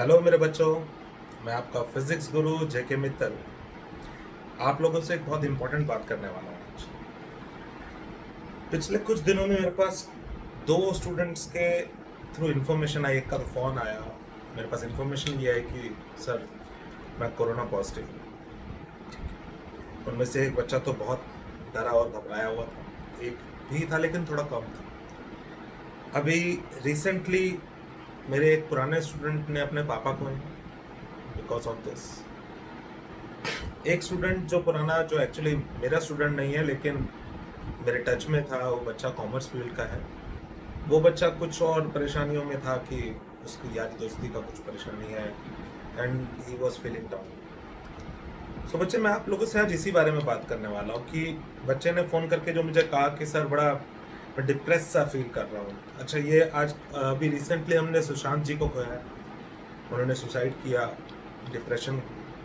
Hello मेरे बच्चों, मैं आपका फिजिक्स गुरु जेके मित्तल आप लोगों से एक बहुत इंपॉर्टेंट बात करने वाला हूँ आज। पिछले कुछ दिनों में मेरे पास दो स्टूडेंट्स के थ्रू इन्फॉर्मेशन आई। एक का फ़ोन आया, मेरे पास इन्फॉर्मेशन ये है कि सर मैं कोरोना पॉजिटिव हूँ। उनमें से एक बच्चा तो बहुत डरा और घबराया हुआ था, एक भी था लेकिन थोड़ा कम था। अभी रिसेंटली मेरे एक पुराने स्टूडेंट ने अपने पापा को बिकॉज ऑफ दिस, एक स्टूडेंट जो पुराना, जो एक्चुअली मेरा स्टूडेंट नहीं है लेकिन मेरे टच में था, वो बच्चा कॉमर्स फील्ड का है। वो बच्चा कुछ और परेशानियों में था कि उसकी यारी दोस्ती का कुछ परेशानी है and he was feeling down. So बच्चे, मैं आप लोगों से आज इसी बारे में बात करने वाला हूँ कि बच्चे ने फ़ोन करके जो मुझे कहा कि सर बड़ा डिप्रेस सा फील कर रहा हूँ। अच्छा, ये आज अभी रिसेंटली हमने सुशांत जी को खोया है। उन्होंने सुसाइड किया, डिप्रेशन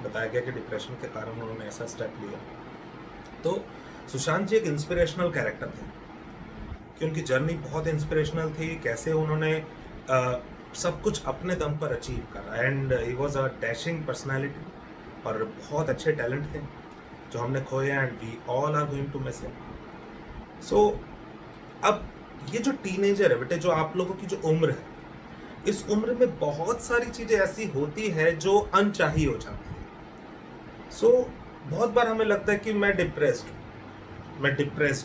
बताया गया कि डिप्रेशन के कारण उन्होंने ऐसा स्टेप लिया। तो सुशांत जी एक इंस्पिरेशनल कैरेक्टर थे कि उनकी जर्नी बहुत इंस्पिरेशनल थी, कैसे उन्होंने सब कुछ अपने दम पर अचीव करा and he was a dashing personality और बहुत अच्छे टैलेंट थे जो हमने खोए and we all are going to miss him. So अब ये जो टीनेजर है बेटे, जो आप लोगों की जो उम्र है, इस उम्र में बहुत सारी चीज़ें ऐसी होती है जो अनचाही हो जाती है। सो बहुत बार हमें लगता है कि मैं डिप्रेस्ड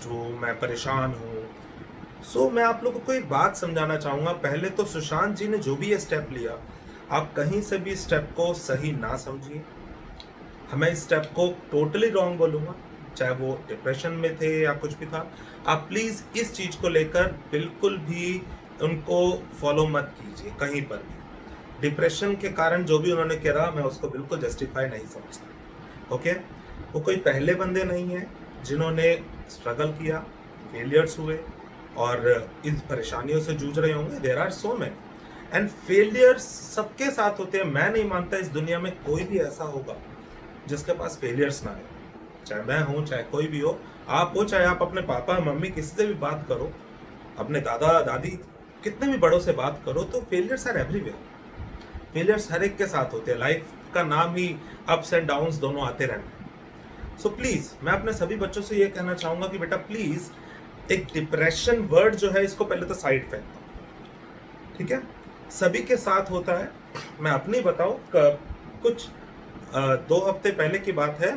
हूँ, मैं परेशान हूँ। सो मैं आप लोगों को एक बात समझाना चाहूँगा। पहले तो सुशांत जी ने जो भी ये स्टेप लिया, आप कहीं से भी स्टेप को सही ना समझिए। हमें इस स्टेप को टोटली रॉन्ग बोलूँगा, चाहे वो डिप्रेशन में थे या कुछ भी था। आप प्लीज़ इस चीज़ को लेकर बिल्कुल भी उनको फॉलो मत कीजिए कहीं पर भी। डिप्रेशन के कारण जो भी उन्होंने करा, मैं उसको बिल्कुल जस्टिफाई नहीं समझता। ओके, वो कोई पहले बंदे नहीं हैं जिन्होंने स्ट्रगल किया, फेलियर्स हुए और इन परेशानियों से जूझ रहे होंगे। There are so many and failures सबके साथ होते हैं। मैं नहीं मानता इस दुनिया में कोई भी ऐसा होगा जिसके पास फेलियर्स ना आए। चाहे मैं हूँ, चाहे कोई भी हो, आप हो, चाहे आप अपने पापा मम्मी किसी से भी बात करो, अपने दादा दादी कितने भी बड़ों से बात करो, तो फेलियर्स आर एवरीवेयर। फेलियर्स हर एक के साथ होते हैं। लाइफ का नाम ही अप्स एंड डाउन्स दोनों आते रहते हैं। सो प्लीज मैं अपने सभी बच्चों से ये कहना चाहूंगा कि बेटा प्लीज, एक डिप्रेशन वर्ड जो है इसको पहले तो साइड फेंक दो, ठीक है? सभी के साथ होता है। मैं अपनी बताऊं, कुछ 2 हफ्ते पहले की बात है।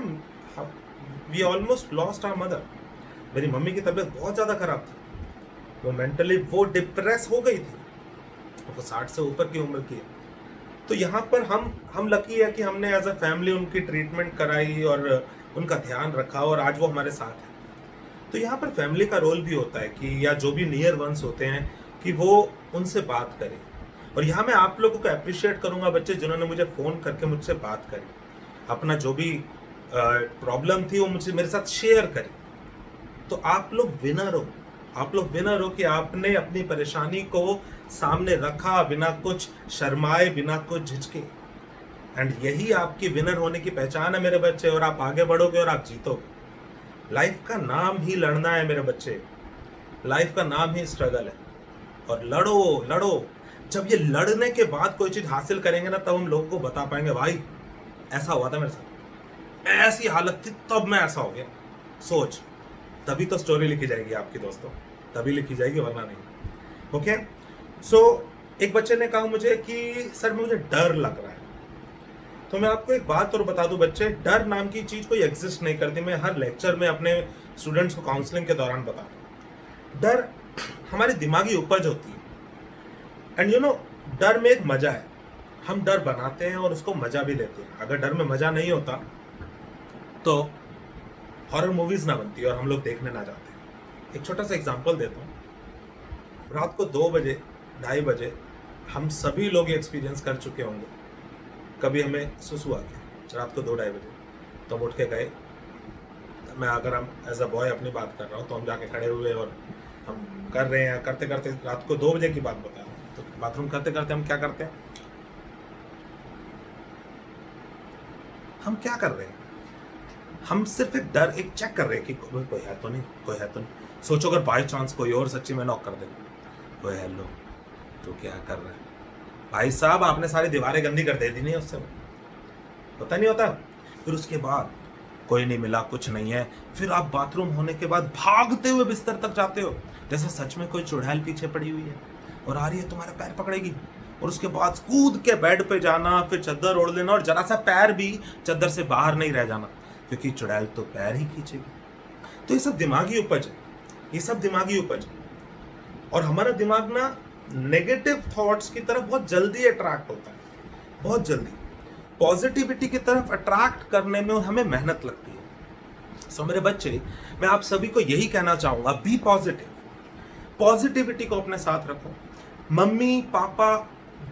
We almost lost our mother. मेरी मम्मी की तबीयत बहुत ज़्यादा खराब थी, वो मेंटली वो डिप्रेस हो गई थी। वो 60 से ऊपर की उम्र की है। तो यहाँ पर हम लकी है कि हमने एज अ फैमिली उनकी ट्रीटमेंट कराई और उनका ध्यान रखा और आज वो हमारे साथ है। तो यहाँ पर फैमिली का रोल भी होता है कि, या जो भी नियर वंस होते हैं, कि वो उनसे बात करें। और यहाँ मैं आप लोगों को अप्रिशिएट करूंगा बच्चे, जिन्होंने मुझे फ़ोन करके मुझसे बात करी, अपना जो भी प्रॉब्लम थी वो मुझसे मेरे साथ शेयर करी। तो आप लोग विनर हो, आप लोग विनर हो कि आपने अपनी परेशानी को सामने रखा बिना कुछ शर्माए, बिना कुछ झिझके। एंड यही आपकी विनर होने की पहचान है मेरे बच्चे। और आप आगे बढ़ोगे और आप जीतोगे। लाइफ का नाम ही लड़ना है मेरे बच्चे, लाइफ का नाम ही स्ट्रगल है। और लड़ो लड़ो। जब ये लड़ने के बाद कोई चीज हासिल करेंगे ना, तब हम लोगों को बता पाएंगे भाई ऐसा हुआ था मेरे साथ, ऐसी हालत थी तब मैं ऐसा हो गया। सोच, तभी तो स्टोरी लिखी जाएगी आपकी दोस्तों, तभी लिखी जाएगी, वरना नहीं। ओके, सो एक बच्चे ने कहा मुझे कि सर मुझे डर लग रहा है। तो मैं आपको एक बात और बता दूं बच्चे, डर नाम की चीज कोई एग्जिस्ट नहीं करती। मैं हर लेक्चर में अपने स्टूडेंट्स को काउंसलिंग के दौरान बताता हूं, डर हमारी दिमागी उपज होती है। एंड यू नो, डर में एक मजा है। हम डर बनाते हैं और उसको मजा भी लेते हैं। अगर डर में मजा नहीं होता तो हॉरर मूवीज ना बनती और हम लोग देखने ना जाते। एक छोटा सा एग्जांपल देता हूँ। रात को 2 बजे, 2:30 बजे हम सभी लोग एक्सपीरियंस कर चुके होंगे, कभी हमें सुसु आ गया रात को 2-2:30 बजे, तो हम उठ के गए। मैं अगर हम एज अ बॉय अपनी बात कर रहा हूँ, तो हम जाके खड़े हुए और हम कर रहे हैं, करते करते रात को 2 बजे की बात बता रहा हूँ। तो बाथरूम करते करते हम क्या करते हैं, हम क्या कर रहे हैं, हम सिर्फ एक डर, एक चेक कर रहे हैं कि कोई है तो नहीं, कोई है तो नहीं। सोचो अगर बाई चांस कोई और सच्ची में नॉक कर दे, कोई हेलो, तो क्या कर रहा है, भाई साहब आपने सारी दीवारें गंदी कर दे दी नहीं उससे, होता नहीं होता। फिर उसके बाद कोई नहीं मिला, कुछ नहीं है, फिर आप बाथरूम होने के बाद भागते हुए बिस्तर तक जाते हो जैसे सच में कोई चुड़ैल पीछे पड़ी हुई है और आ रही है तुम्हारे पैर पकड़ेगी, और उसके बाद कूद के बेड पे जाना, फिर चादर ओढ़ लेना और जरा सा पैर भी चादर से बाहर नहीं रह जाना, क्योंकि चुड़ैल तो पैर ही खींचेगी। तो ये सब दिमागी उपज है, ये सब दिमागी उपज है। और हमारा दिमाग ना नेगेटिव थॉट्स की तरफ बहुत जल्दी अट्रैक्ट होता है, बहुत जल्दी। पॉजिटिविटी की तरफ अट्रैक्ट करने में हमें मेहनत लगती है। सो मेरे बच्चे, मैं आप सभी को यही कहना चाहूंगा, बी पॉजिटिव। पॉजिटिविटी को अपने साथ रखो, मम्मी पापा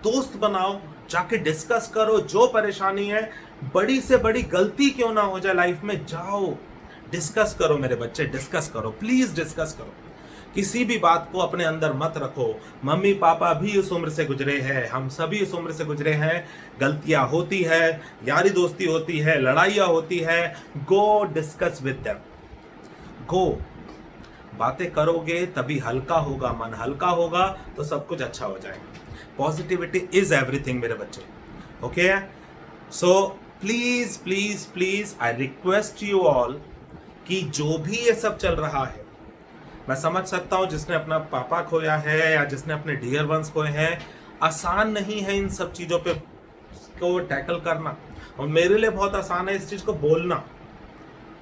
दोस्त बनाओ, जाके डिस्कस करो, जो परेशानी है, बड़ी से बड़ी गलती क्यों ना हो जाए लाइफ में, जाओ डिस्कस करो मेरे बच्चे, डिस्कस करो, प्लीज डिस्कस करो। किसी भी बात को अपने अंदर मत रखो। मम्मी पापा भी उस उम्र से गुजरे हैं, हम सभी उस उम्र से गुजरे हैं, गलतियां होती है, यारी दोस्ती होती है, लड़ाइयां होती है। गो डिस्कस विद देम, गो, बातें करोगे तभी हल्का होगा, मन हल्का होगा तो सब कुछ अच्छा हो जाएगा। पॉजिटिविटी इज एवरीथिंग मेरे बच्चे, okay. So please please please I request you all कि जो भी ये सब चल रहा है, मैं समझ सकता हूं जिसने अपना पापा खोया है या जिसने अपने डियर वंस खोए हैं, आसान नहीं है इन सब चीजों पे को टैकल करना, और मेरे लिए बहुत आसान है इस चीज को बोलना,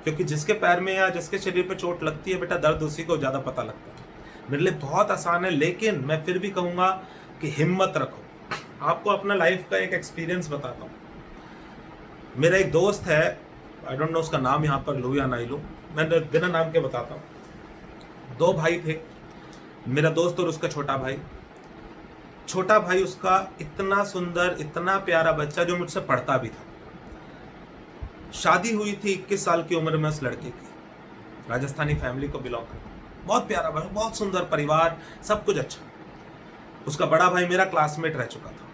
क्योंकि जिसके पैर में या जिसके शरीर पे चोट लगती है बेटा, दर्द उसी को ज्यादा पता लगता है। मेरे लिए बहुत आसान है, लेकिन मैं फिर भी कहूंगा कि हिम्मत रखो। आपको अपना लाइफ का एक एक्सपीरियंस बताता हूँ। मेरा एक दोस्त है, आई डोंट नो उसका नाम यहाँ पर लूँ या नहीं लूँ, मैं बिना नाम के बताता हूँ। दो भाई थे, मेरा दोस्त और उसका छोटा भाई। छोटा भाई उसका इतना सुंदर, इतना प्यारा बच्चा जो मुझसे पढ़ता भी था। शादी हुई थी 21 साल की उम्र में उस लड़के की, राजस्थानी फैमिली को बिलोंग करता, बहुत प्यारा भाई, बहुत सुंदर परिवार, सब कुछ अच्छा। उसका बड़ा भाई मेरा क्लासमेट रह चुका था।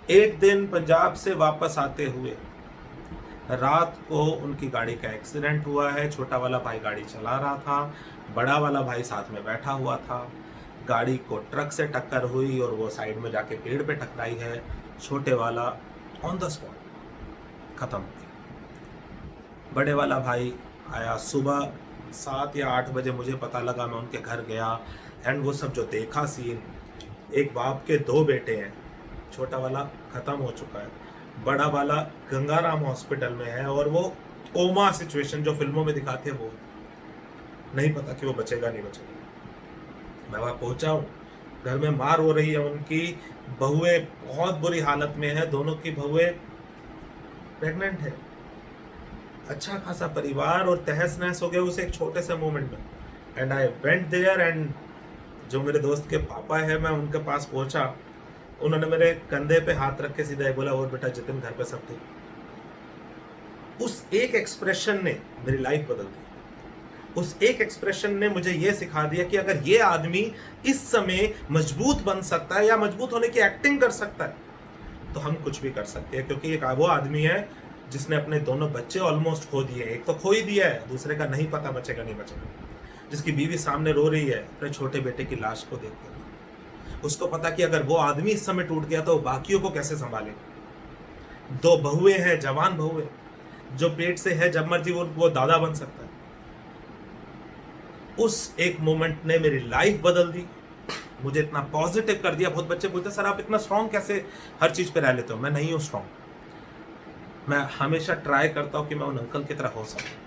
एक दिन पंजाब से वापस आते हुए रात को उनकी गाड़ी का एक्सीडेंट हुआ है। छोटा वाला भाई गाड़ी चला रहा था, बड़ा वाला भाई साथ में बैठा हुआ था। गाड़ी को ट्रक से टक्कर हुई और वो साइड में जाके पेड़ पे टकराई है। छोटे वाला ऑन द स्पॉट खत्म हो गया। बड़े वाला भाई आया सुबह 7 या 8 बजे, मुझे पता लगा, मैं उनके घर गया एंड वो सब जो देखा सीन, एक बाप के 2 बेटे हैं, छोटा वाला खत्म हो चुका है, बड़ा वाला गंगाराम हॉस्पिटल में है और वो कोमा सिचुएशन जो फिल्मों में दिखाते हैं, वो नहीं पता कि वो बचेगा नहीं बचेगा। मैं वहां पहुंचा हूँ, घर में मार हो रही है, उनकी बहुएं बहुत बुरी हालत में है, दोनों की बहुएं प्रेग्नेंट है, अच्छा खासा परिवार, और तहस नहस हो गया उस एक छोटे से मोमेंट में। And I went there and जो मेरे दोस्त के पापा है, मैं उनके पास पहुंचा, उन्होंने मेरे कंधे पे हाथ रख के सीधा ही बोला, और बेटा जितिन घर पे सब ठीक। उस एक एक्सप्रेशन ने मेरी लाइफ बदल दी। उस एक एक्सप्रेशन ने मुझे यह सिखा दिया कि अगर ये आदमी इस समय मजबूत बन सकता है या मजबूत होने की एक्टिंग कर सकता है, तो हम कुछ भी कर सकते हैं। क्योंकि एक वो आदमी है जिसने अपने दोनों बच्चे ऑलमोस्ट खो दिए, एक तो खो ही दिया है, दूसरे का नहीं पता बचेगा नहीं बचेगा, जिसकी बीवी सामने रो रही है अपने छोटे बेटे की लाश को देखते हुए। उसको पता कि अगर वो आदमी इस समय टूट गया तो बाकियों को कैसे संभाले। 2 बहुएं हैं, जवान बहुएं, जो पेट से है, जब मर्जी वो दादा बन सकता है। उस एक मोमेंट ने मेरी लाइफ बदल दी, मुझे इतना पॉजिटिव कर दिया। बहुत बच्चे बोलते सर आप इतना स्ट्रांग कैसे हर चीज पे रह लेते हो। मैं नहीं हूं स्ट्रांग, मैं हमेशा ट्राई करता हूं कि मैं उन अंकल की तरह हो सकूं।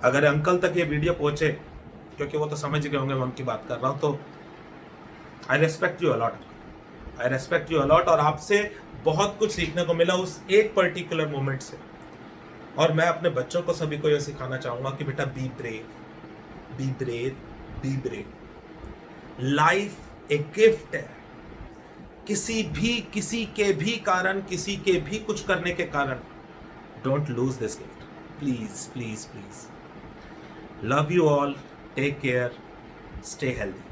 अगर अंकल तक ये वीडियो पहुंचे, क्योंकि वो तो समझ गए होंगे मैं उनकी बात कर रहा हूं, तो आई respect you a lot, I respect you a lot. और आपसे बहुत कुछ सीखने को मिला उस एक पर्टिकुलर मोमेंट से। और मैं अपने बच्चों को सभी को यह सिखाना चाहूंगा कि बेटा be brave, be brave, be brave. Life एक गिफ्ट है। किसी के भी कारण, किसी के भी कुछ करने के कारण, don't lose this gift, please please please. Love you all, take care, stay healthy.